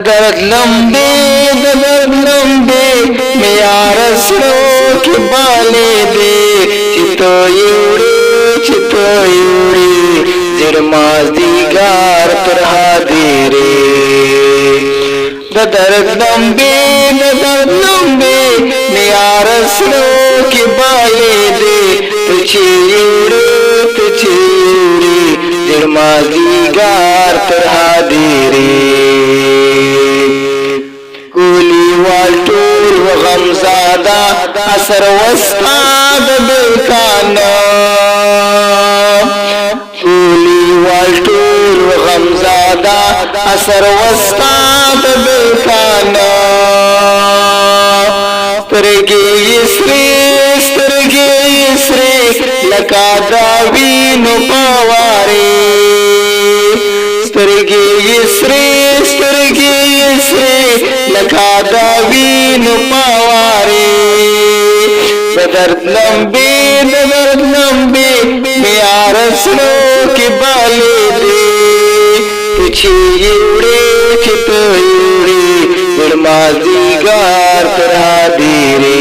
दर्द लंबे मैं यारसों के बाले दे चितोयुड़ी जिरमाज दीगार तरहा दे रे दर्द लंबे मैं यारसों के बाले दे तुझे जिरमाज दीगार तरहा दे रे वालटूल व गमज़ादा असर वस्ताद बेकाना कूली वालटूल व गमज़ादा असर वस्ताद बेकाना तरगे इसरे लका दावी नो पावारे तरगे इसरे लखा दावीन पावारे दर्द लंबे मैं यारसों के बाले दे तुझे उड़े चितोयुड़ी जिरमाज़ दीगार तरहा दे रे